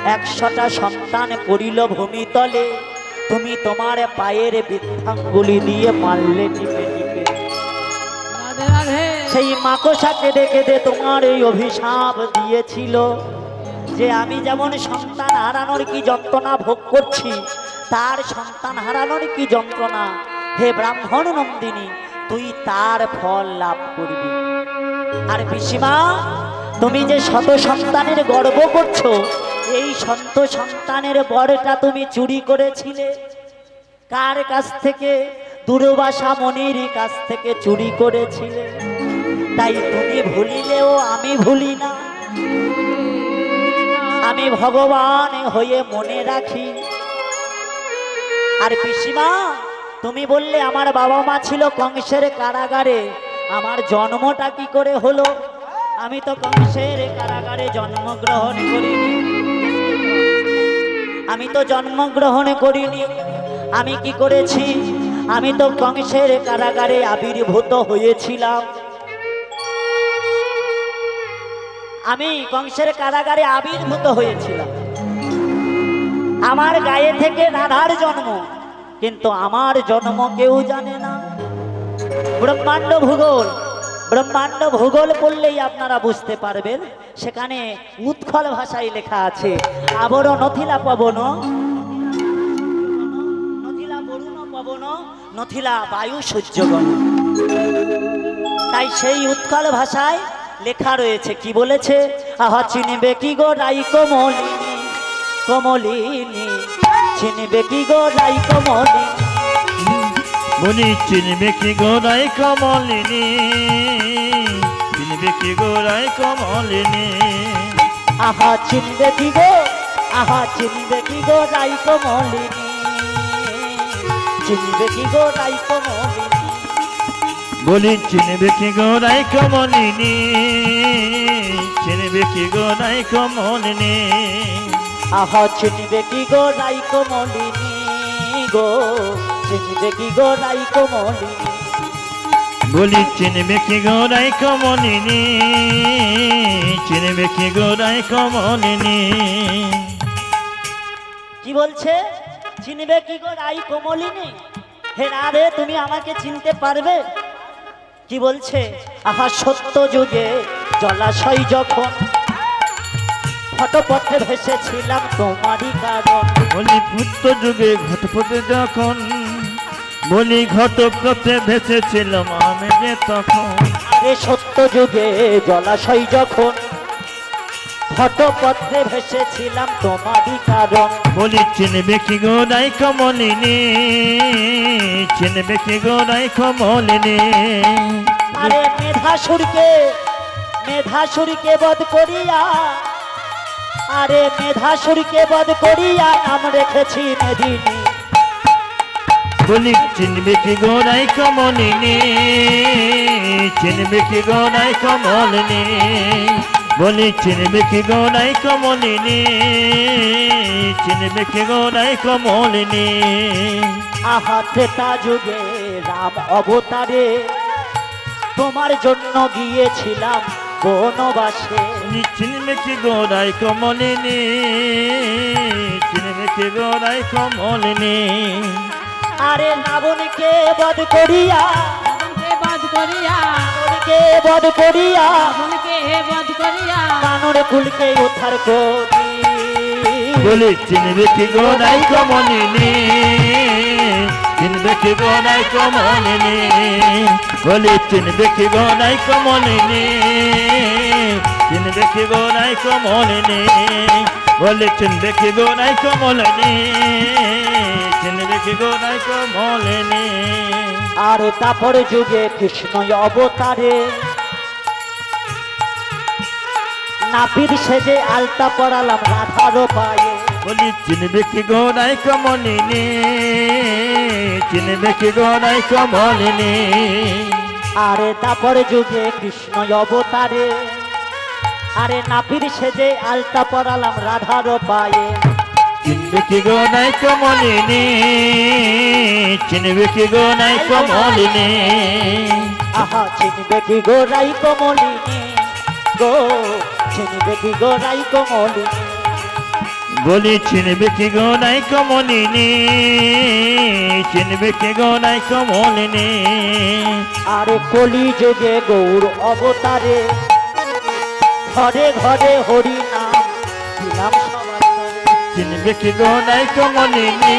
100টা সন্তান পড়িল ভূমিতলে তুমি তোমার পায়ের বৃদ্ধাঙ্গুলি দিয়ে মারলে টিপে টিপে রাধে রাধে সেই মাকড়সা কেঁদে কেঁদে তোমার এই অভিশাপ দিয়েছিল যে আমি যেমন সন্তান হারানোর কি যন্ত্রণা ভোগ করছি তার সন্তান হারানোর কি যন্ত্রণা হে ব্রাহ্মণ নন্দিনী তুই তার ফল লাভ করবি আর পিসিমা তুমি যে শত সন্তানের গর্ব করছো এই শত সন্তানের বরটা তুমি চুরি করেছিলে কার কাছ থেকে দুর্বাসা মনির কাছ থেকে চুরি করেছিলে তাই তুমি ভুলিলেও আমি ভুলি না আমি ভগবান হয়ে মনে রাখি আর পিসিমা তুমি বললে আমার বাবা মা ছিল কংসের কারাগারে আমার জন্মটা কি করে হলো আমি তো কংসের কারাগারে জন্মগ্রহণ করিনি আমি তো জন্মগ্রহণ করিনি আমি কি করেছি আমি তো কংসের কারাগারে আবির্ভূত হয়েছিলাম আমি কংসের কারাগারে আবির্ভূত হয়েছিলাম আমার গায়ে থেকে রাধার জন্ম কিন্তু আমার জন্ম কেউ জানে না ব্রহ্মাণ্ড ভূগোল পড়লেই আপনারা বুঝতে পারবেন সেখানে উৎকল ভাষায় লেখা আছে আবর নথিলা পবন নথিলা বরুণ পবন নথিলা বায়ু সূর্যগণ তাই সেই উৎকল ভাষায় লেখা রয়েছে কি বলেছে আহা চিনবে কি গো রাই কমলিনী কমলিনী চিনবে কি গো রাই কমলিনী মুনি চিনবে কি গোরাই কমলিনী চিনবে কি গোরাই কমলিনী আহা চিনবে কি গো আহা চিনবে কি গো রাই কমলিনী চিনবে কি গো রাই কমলিনী বলি চিনবে কি গো রাই কমলিনী, চিনবে কি গো রাই কমলিনী। আহা চিনবে কি গো রাই কমলিনী গো, চিনবে কি গো রাই কমলিনী। বলি চিনবে কি গো রাই কমলিনী, চিনবে কি গো রাই কমলিনী। কি বলছে? চিনবে কি গো রাই কমলিনী? হে রাধে, তুমি আমাকে চিনতে পারবে? কি বলছে? আহা সত্য যুগে জলাশয় যখন ঘটপথে ভেসেছিলাম তোমারই কারণ। বলি পুত্র যুগে ঘটপথে যখন, বলি ঘটপথে ভেসেছিলাম আমি যে তখন। আরে সত্য যুগে জলাশয় যখন ঘটপথে ভেসেছিলাম তোমারই কারণ। বলি চিনবে কি গো রাই কমলিনী, চিনবে কি গো রাই কমলিনী। আরে মেধাসুরকে বধ করিয়া, আরে মেধাসুরকে বধ করিয়া নাম রেখেছি মেদিনী। বলি চিনবে কি গো রাই কমলিনী, চিনবে কি গো রাই কমলিনী। বলি চিনবে কি গো রাই কমলিনী, চিনবে কি গো রাই কমলিনী। আহা ত্রেতা যুগে রাম অবতারে তোমার জন্য গিয়েছিলাম বনবাসে। বলি চিনবে কি গো রাই কমলিনী, চিনবে কি গো রাই কমলিনী। আরে রাবণকে বধ করিয়া, রাবণকে বধ করিয়া, রাবণকে বধ করিয়া রাবণকে বধ করিয়া, কানর কুলকে উদ্ধার করি। বলি চিনবে কি গো রাই কমলিনী, চিনবে কি গো রাই কমলিনী। বলি চিনবে কি গো রাই কমলিনী, চিনবে কি গো রাই কমলিনী। বলি চিনবে কি গো রাই কমলিনী, চিনবে কি গো রাই কমলিনী। আর তারপর যুগে কৃষ্ণ অবতারে নাপিত সেজে আলতা পরালাম রাধার পায়ে। বলি চিনবে কি গো রাই কমলিনী, চিনবে কি গো রাই কমলিনী। আরে তারপর যুগে কৃষ্ণ অবতারে আরে নাপিত সেজে আলতা পরালাম রাধার পায়ে। চিনবে কি গো রাই কমলিনী, চিনবে কি গো রাই কমলিনী। আহা চিনবে কি গো রাই কমলিনী গো, চিনবে কি গো রাই কমলিনী। বলি চিনবে কি গো রাই কমলিনী, চিনবে কি গো রাই কমলিনী। আরে কলি যুগে গৌর অবতারে ঘরে ঘরে হরি নাম দিলাম সবার তরে। চিনবে কি গো রাই কমলিনী,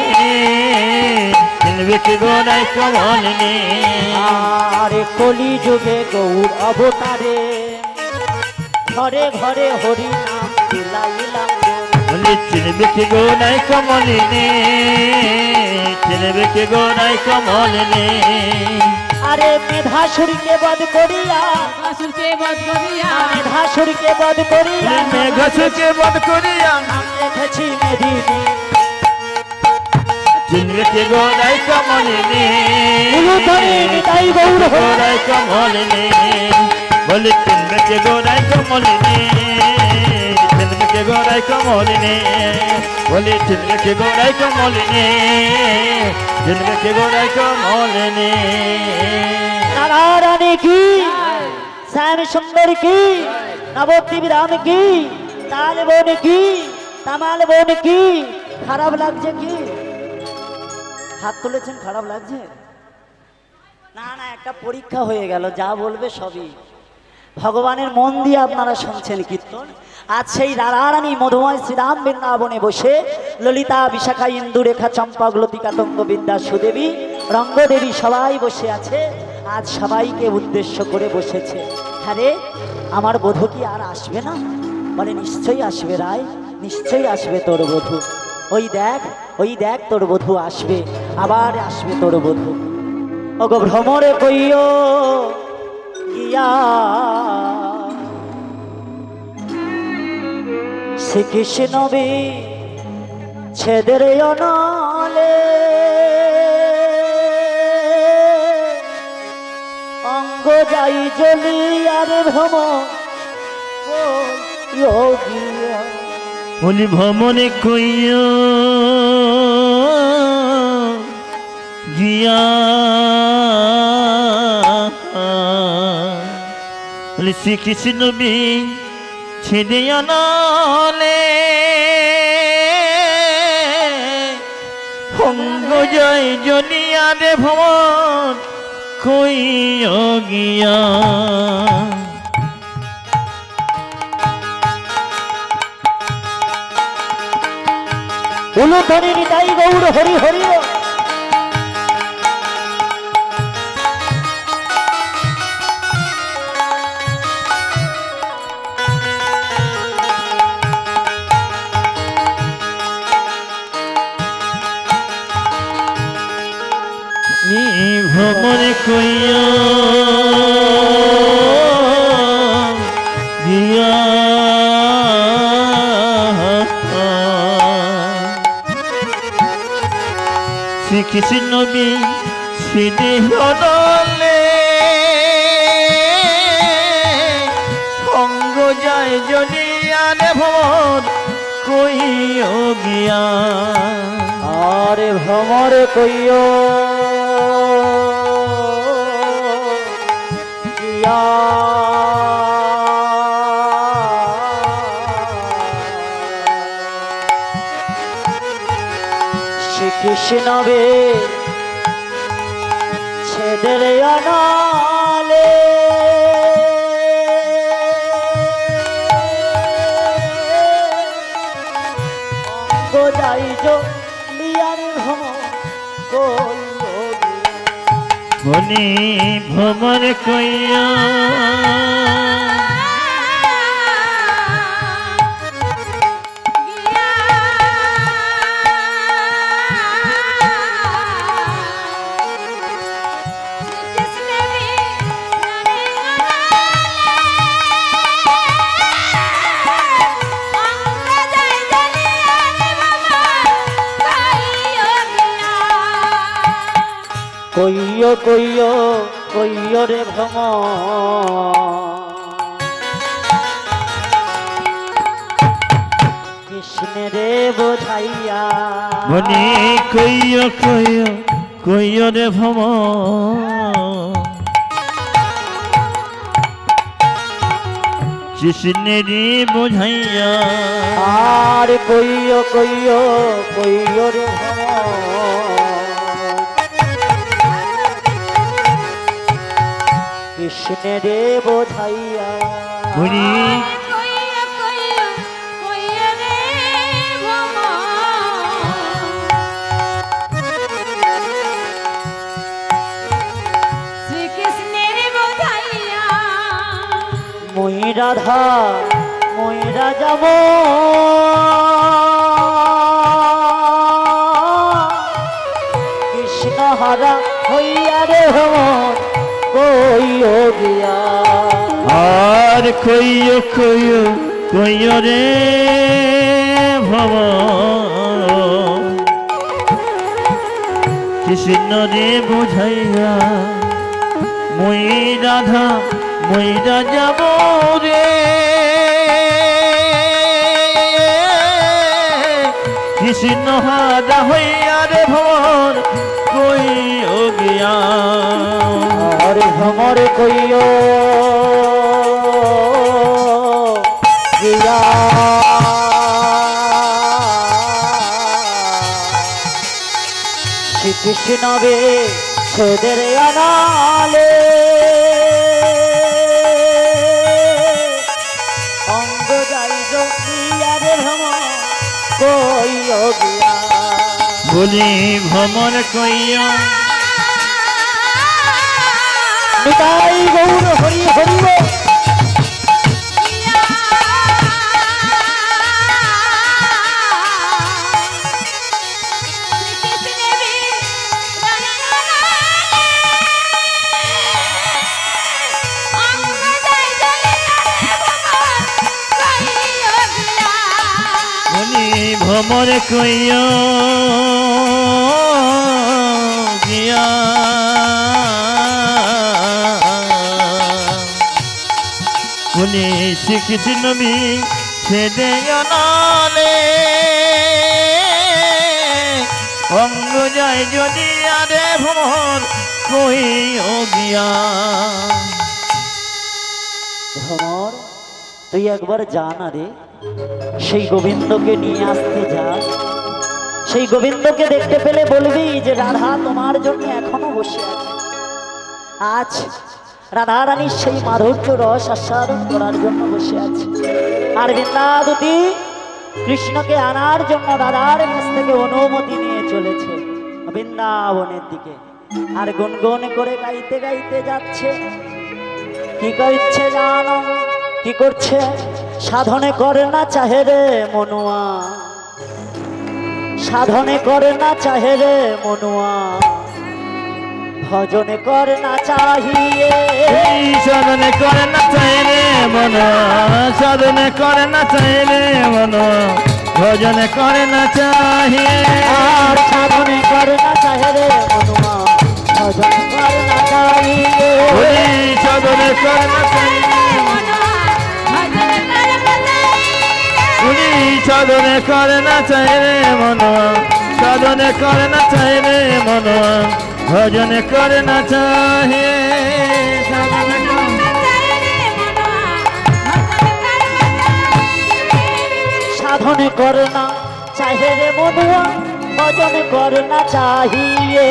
চিনবে কি গো রাই কমলিনী। আরে কলি যুগে গৌর অবতারে ঘরে ঘরে হরি নাম দিলাইলাম গো। বলি চিনবে কি গো রাই কমলিনী, চিনবে কি গো রাই কমলিনী। আরে মেধাসুরকে বধ করিয়া, অসুরকে বধ করিয়া, মেধাসুরকে বধ করিয়া মেঘাসুরকে বধ করিয়া নাম রেখেছি মেদিনী। চিনবে কি গো রাই কমলিনী, গুরুধরে নিতাই গৌর গো রাই কমলিনী। বলি চিনবে কি গো রাই কমলিনী, চিনবে কি গো রাই কমলিনী। বলি চিনবে কি গো রাই কমলিনী, চিনবে কি গো রাই কমলিনী। নারায়ণী কি, শ্যাম সুন্দর কি, নবদ্বীপ রাম কি, তাল বোন কি, তামাল বোন কি। খারাপ লাগছে কি? হাত তুলেছেন, খারাপ লাগছে? না না, একটা পরীক্ষা হয়ে গেল, যা বলবে সবই ভগবানের মন দিয়ে আপনারা শুনছেন কীর্তন। আজ সেই রাধারানী মধুময় শ্রীরাম বৃন্দাবনে বসে ললিতা, বিশাখা, ইন্দুরেখা, চম্পা, লতিকা, তঙ্গ, বিদ্যা, সুদেবী, রঙ্গদেবী সবাই বসে আছে। আজ সবাইকে উদ্দেশ্য করে বসেছে। হ্যাঁ রে, আমার বধূ কি আর আসবে না? বলে নিশ্চয়ই আসবে রায়, নিশ্চয়ই আসবে তোর বধূ। ওই দেখ তোর বধূ আসবে, আবার আসবে তোর বধূ। ওগো ভ্রমরে কইও গিয়া শ্রীকৃষ্ণ বি ছেদের অনলে অঙ্গ অঙ্গ যাই জ্বলি আর ভ্রমণ যোগিয়া। বলি ভ্রমণে কইয়া গিয়া বলি শ্রীকৃষ্ণ বি ছেড়ে আনালে অঙ্গ জয় জলিয়া রে ভ্রমণ কইয়া গিয়া। উলুধ্বনি নিতাই গৌর হরি হরি। ভ্রমণ কইয়া গিয়া শ্রীকৃষ্ণ বি ছিড়ে হলে অঙ্গ যায় জলিয়া রে ভ্রমণ কইয়া গিয়া। আরে ভ্রমর কইয় গিয়া শ্রীকৃষ্ণ বে ছেদের আনালে অঙ্গ যাই জলিয়ার ভ্রমণ কইয় গিয়া। বনি ভ্রমণ কইয়া কইয় কইয় কইয় রে ভ্রমণ কৃষ্ণরে বোঝাইয়া। বনি কইয়া কইয়া কইয়া রে ভ্রমণ কৃষ্ণেরি বোঝাইয়া। আর কইয় কইয় কইয় রে ভ্রমণ কৃষ্ণরে বোঝাইয়া। বনি মই রাধা মই রাজাব কৃষ্ণ হারা হইয়া রে ভ্রমণ কইয় গিয়া। আর কইয়া কইয়া কইয়া রে ভ্রমণ কৃষ্ণ রে বোঝাইয়া। মই রাধা মইরা যাব রে কৃষ্ণ হারা হইয়া রে ভ্রমণ কইয়া গিয়া। আর ভ্রমর কইয় গিয়া। শ্রীকৃষ্ণ বে ছেদের আনালে অঙ্গ যাই জলিয়া রে ভ্রমণ কইয় গিয়া। বলি ভ্রমণ কইয়া নিতাই গৌর হরি হরি। ভ্রমণ কইয়া গিয়া। উনি শিখিত নবী সেদে অনলে অঙ্গ যায় যদি আরে ভ্রমর কই গিয়া। ভ্রমর তুই একবার যা না রে, সেই গোবিন্দকে নিয়ে আসতে যা। সেই গোবিন্দকে দেখতে পেলে বলবি যে রাধা তোমার জন্য এখনো বসে আছে। আজ রাধা রানীর সেই মাধুর্য রস আস্বাদন করার জন্য বসে আছে। আর বৃন্দাবতী কৃষ্ণকে আনার জন্য রাধার কাছ থেকে অনুমতি নিয়ে চলেছে বৃন্দাবনের দিকে। আর গুনগুন করে গাইতে গাইতে যাচ্ছে। কি করছে জানো? কি করছে? সাধনে করে না চাহে রে মনুয়া, সাধনে করে না চাহে রে মনুয়া, ভজনে করে না চাহিয়ে। সাধনে করে না চাইলে মনো, সাধনে করে না চাইলে মনো, ভজনে করে না চাহিয়ে। আর সাধনে করে না চাহে রে মনুয়া, ভজনে করে না চাহিয়ে। সাধনে করে না চাইলে উনি সাধনে করে না চাইলে মনো, সাধনে করে না চাইলে মনো, ভজনে করে না চাহে। সাধনে করে না চাহে রে মনুয়া, ভজনে করে না চাহিয়ে।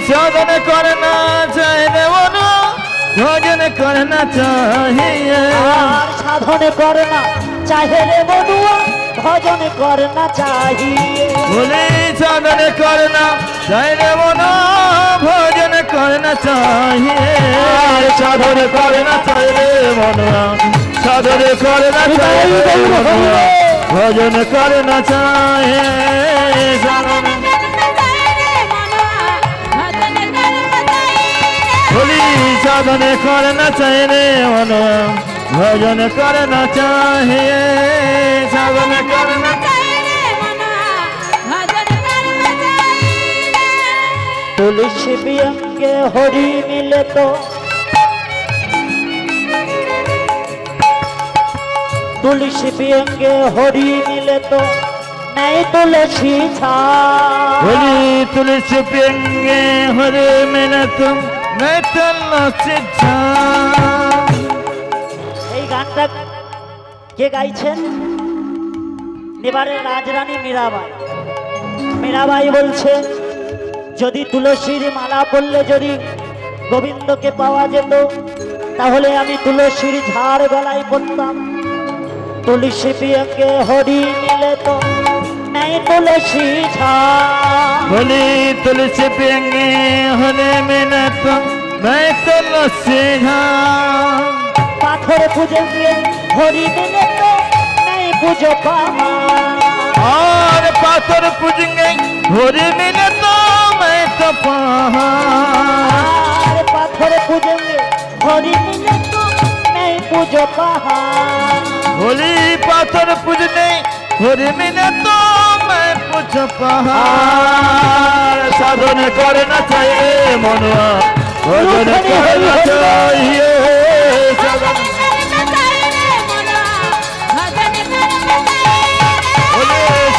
সাধনে করে না চাইলে মনো, ভজনে করে না চাহিয়ে। আর সাধনে করে না চাহে রে মনুয়া, ভজনে করে না চাহিয়ে। সাধনে করে না চাইলে মনো, ভজনে করে না চাহিয়ে। সাধনে করে না চাইলে মনো, সাধনে করে না চাইলে মনো, ভজনে করে না চাহে। সাধনে করে না চাইলে মনো, ভজনে করে না চাহে। সাধনে করে না তুলসী বিয়ঙ্গে হরি মিলে তো, তুলসী বিয়ঙ্গে হরি মিলে তো নাই তুলসী ছা। তুলসী পিয়ঙ্গে হরে মেনে তুম নাই তুলসী ছা। এই গানটা কে গাইছেন? এবারে রাজরানী মীরাবাই। মীরাবাই বলছে যদি তুলসীর মালা পরলে যদি গোবিন্দকে পাওয়া যেত, তাহলে আমি তুলসীর ঝাড় গলায় পড়তাম। তুলসী পিয়ঙ্গে হরি মিলে তো নাই তুলসী ঝাড়। তুলসী পিয়ঙ্গে হরে মেনে তুম নাই তুলসী ঝা। পাথর পুজো গিয়ে হরি মিলে তো নাই পুজো পাওয়া। और पाथर पूजेंगे हरि मिले तो मैं तो আর পাথর পুজোঙ্গে হরি মিলে তো নাই পুজো পাহাড়। होली पाथर पूजने हरि मिले तो मैं पूछ पहाड़। साधन करना चाहिए मनुआ, भजन करना चाहिए।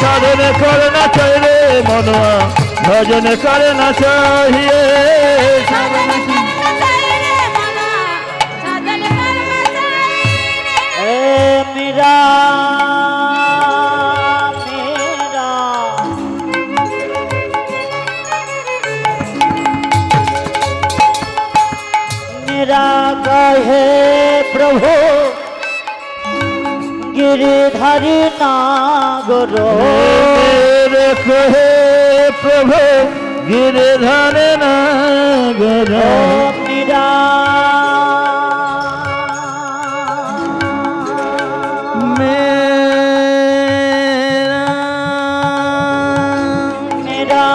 साधन करना चाहिए मनुआ, भजन करना चाहिए। ए मेरा मेरा मेरा कहे प्रभु गिरधारी नागर। रखो हे प्रभु गिरधर नागर। मेरा मेरा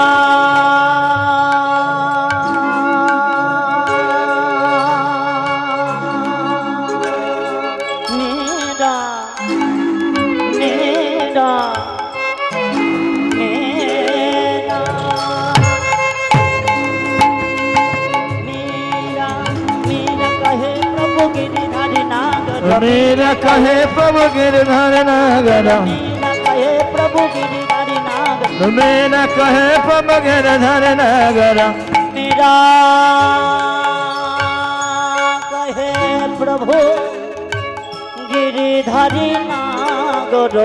मेरा मेरा मेरा मेरा मेरा मीरा कहे प्रभु गिरधर नगर मीरा कहे प्रभु गिरधारी नागर मीरा कहे प्रभु गिरधर नगर मीरा कहे प्रभु गिरिधारी नागर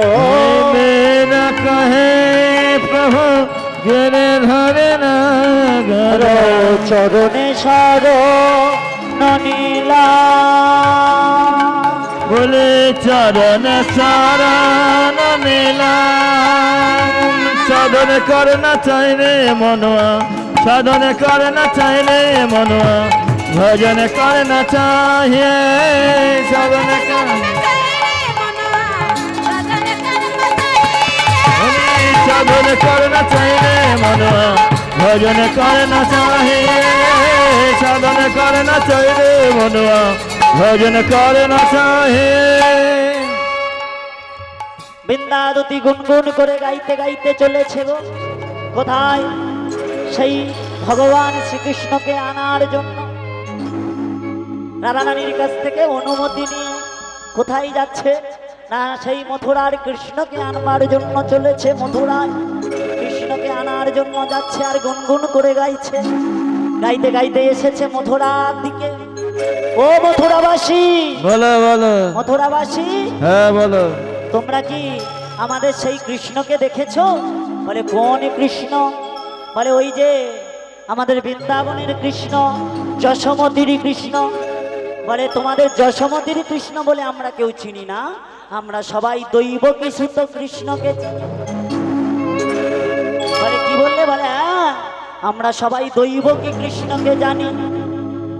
मीरा कहे प्रभु गिरधर नगर चरणे नीला बोले चरण शरण नीला साधन करना चाहिए मनुआ साधन करना चाहिए मनुआ भजन करना चाहिए साधन साधन करना चाहिए मनुआ भजन करना चाहिए साधन करना चाहिए मनुआ भजन करना चाहिए বৃন্দাবতী গুনগুন করে গাইতে গাইতে চলেছে গো কোথায় সেই ভগবান শ্রীকৃষ্ণকে আনার জন্য রাধা রানীর কাছ থেকে অনুমতি নিয়ে কোথায় যাচ্ছে না সেই মথুরার কৃষ্ণকে আনবার জন্য চলেছে মথুরায় কৃষ্ণকে আনার জন্য যাচ্ছে আর গুনগুন করে গাইছে গাইতে গাইতে এসেছে মথুরার দিকে ও মথুরাবাসী বলো বলো মথুরাবাসী হ্যাঁ বলো তোমরা কি আমাদের সেই কৃষ্ণকে দেখেছো বলে কোন কৃষ্ণ বলে ওই যে আমাদের বৃন্দাবনের কৃষ্ণ যশোমতির কৃষ্ণ বলে তোমাদের যশোমতির কৃষ্ণ বলে আমরা কেউ চিনি না আমরা সবাই দৈবকীসূত কৃষ্ণকে চিনি বলে কি বললে বলে হ্যাঁ আমরা সবাই দৈবকী কৃষ্ণকে জানি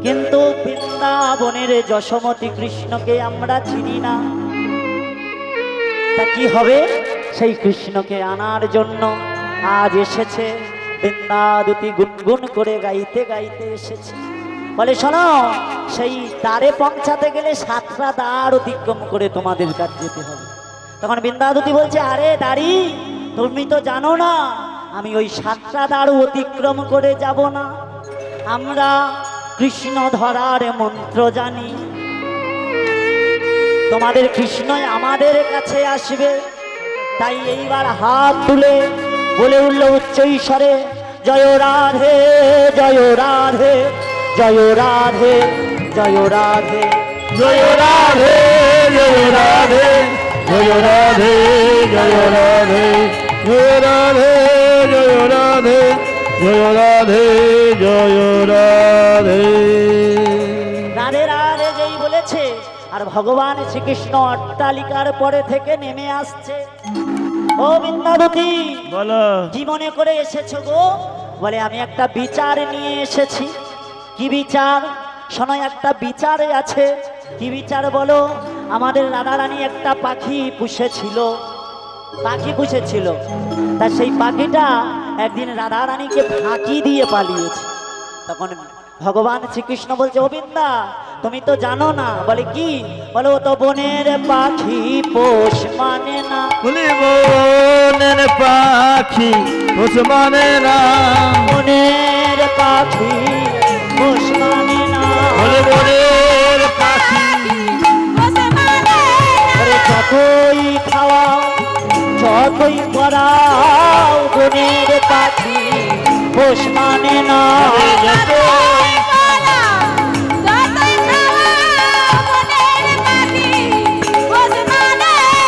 কিন্তু বৃন্দাবনের যশোমতি কৃষ্ণকে আমরা চিনি না তা কি হবে সেই কৃষ্ণকে আনার জন্য আজ এসেছে বৃন্দাবতী গুনগুন করে গাইতে গাইতে এসেছে বলে শোনো সেই দ্বারে পৌঁছাতে গেলে 7টা দ্বার অতিক্রম করে তোমাদের কাছে যেতে হবে তখন বৃন্দাবতী বলছে আরে দাঁড়ি তুমি তো জানো না আমি ওই 7টা দ্বার অতিক্রম করে যাব না আমরা কৃষ্ণ ধরার মন্ত্র জানি তোমাদের কৃষ্ণই আমাদের কাছে আসবে তাই এইবার হাত তুলে বলে উঠল উচ্চ ঈশ্বরে জয় রাধে জয় রাধে জয় রাধে জয় রাধে জয় রাধে জয় রাধে জয় রাধে জয় রাধে জয় রাধে জয় রাধে জয় রাধে জয় রাধে রাধে রাধে যেই বলেছে আর ভগবান শ্রীকৃষ্ণ অট্টালিকার পরে থেকে নেমে আসছে ও বৃন্দাবতী বলো কি মনে করে এসেছো গো বলে আমি একটা বিচার নিয়ে এসেছি কি বিচার শোনো একটা বিচার আছে কি বিচার বলো আমাদের রাধা রানী একটা পাখি পুষেছিল তা সেই পাখিটা একদিন রাধা রানীকে ফাঁকি দিয়ে পালিয়েছে তখন ভগবান শ্রীকৃষ্ণ বলছে ও বৃন্দা তুমি তো জানো না বলে কি বলে ও তো বনের পাখি পোষ মানে না বলি বনের পাখি পোষ মানে না বনের পাখি পোষ মানে না বলে বনের পাখি আরে যতই খাওয়াও যতই করাও বনের পাখি পোষ মানে না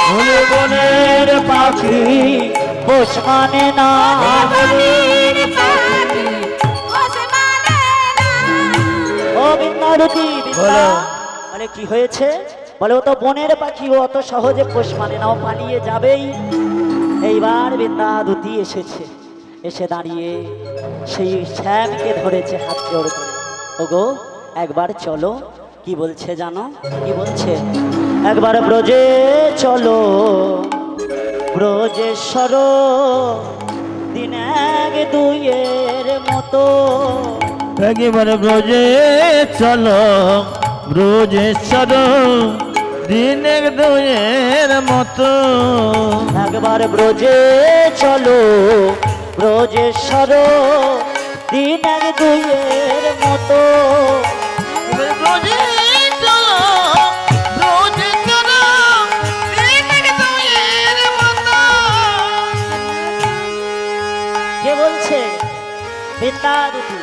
বলে বনের পাখি পোষ মানে না ও বৃন্দাবতী বলো। বলে কি হয়েছে বলে ও তো বনের পাখি ও অত সহজে পোষ মানে না ও পালিয়ে যাবেই এইবার বৃন্দাবতী এসেছে এসে দাঁড়িয়ে সেই শ্যামকে ধরেছে হাত জোড় করে ওগো একবার চলো কি বলছে জানো কি বলছে একবার ব্রজে চলো ব্রজেশ্বর দিন এক দুইয়ের মতো একবার ব্রজে চলো ব্রজেশ্বর দিন এক দুয়ের মতো একবার ব্রজে চলো ব্রজেশ্বর দিন এক দুইয়ের মতো ব্রজে চলো ব্রজে বলছে বিদ্যাদিতি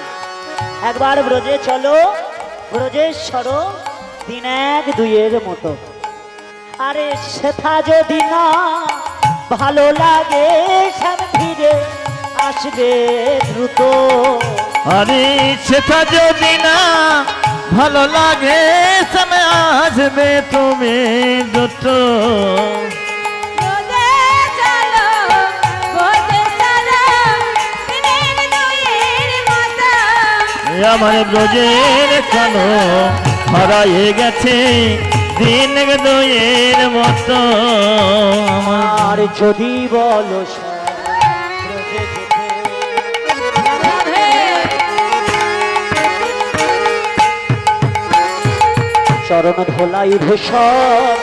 একবার ব্রজে চলো, ব্রজেশ্বর দিন এক দুইয়ের মতো। আরে সেথা যদি না ভালো লাগে শ্যাম ফিরে আসবে দ্রুত। আরে সেটা যদি না ভালো লাগে সামনে আসবে তুমি দুটো। রোদে চলো বোঝে চলো দিনের দুয়ের মতো। আমার ব্রজের কানো হারাইয়ে গেছে দিন দুয়ের মতো। আর যদি বলো শ্যাম ব্রজে যেতে, রাধে চরণ ধোলাই ধূসর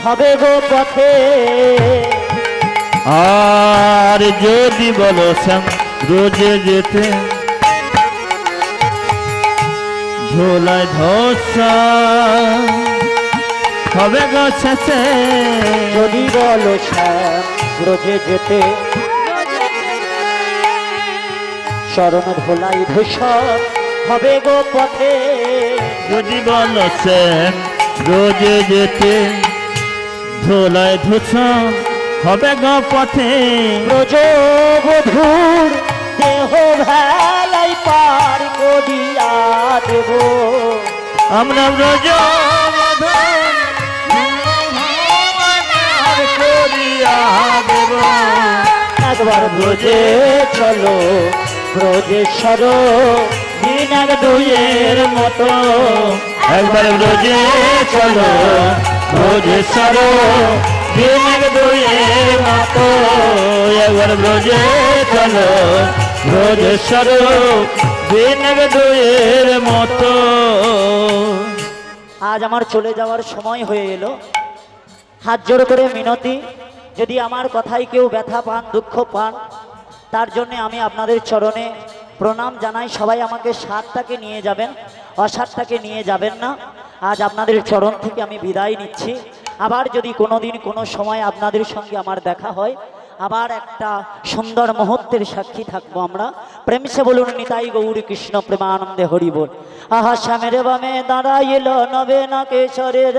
হবে গো পথে। আর যদি বলো শ্যাম রোজে যেতে ধোলায় ধসা হবে গো শেষে। যদি বলো শ্যাম ব্রজে যেতে, বোঝে চরণ ধোলাই ধূসর হবে গো পথে। যদি বলো শ্যাম রোজে যেতে ধোলায় ধসা হবে গো পথে। ব্রজ বধূর দেহ ভেলাই পার করিয়া দেব। আমরা ব্রজ করিয়া দেব। একবার ব্রজে চলো, ব্রজেশ্বর দিন এক দুইয়ের মতো। একবার ব্রজে চলো ব্রজেশ্বর দিন এক দুইয়ের মতো। একবার ব্রজে চলো ব্রজেশ্বর দিন এক দুইয়ের মতো। আজ আমার চলে যাওয়ার সময় হয়ে এলো। হাত জোড় করে মিনতি, যদি আমার কথায় কেউ ব্যথা পান দুঃখ পান তার জন্য আমি আপনাদের চরণে প্রণাম জানাই। সবাই আমাকে সাতটাকে নিয়ে যাবেন, অসাতটাকে নিয়ে যাবেন না। আজ আপনাদের চরণ থেকে আমি বিদায় নিচ্ছি। আবার যদি কোনো দিন কোনো সময় আপনাদের সঙ্গে আমার দেখা হয়, আবার একটা সুন্দর মুহূর্তের সাক্ষী থাকবো আমরা। প্রেম সে বলুন নিতাই গৌরী কৃষ্ণ প্রেমানন্দে হরি বল। আহা শ্যামের বামে দাঁড়াইল নবে না কেশরের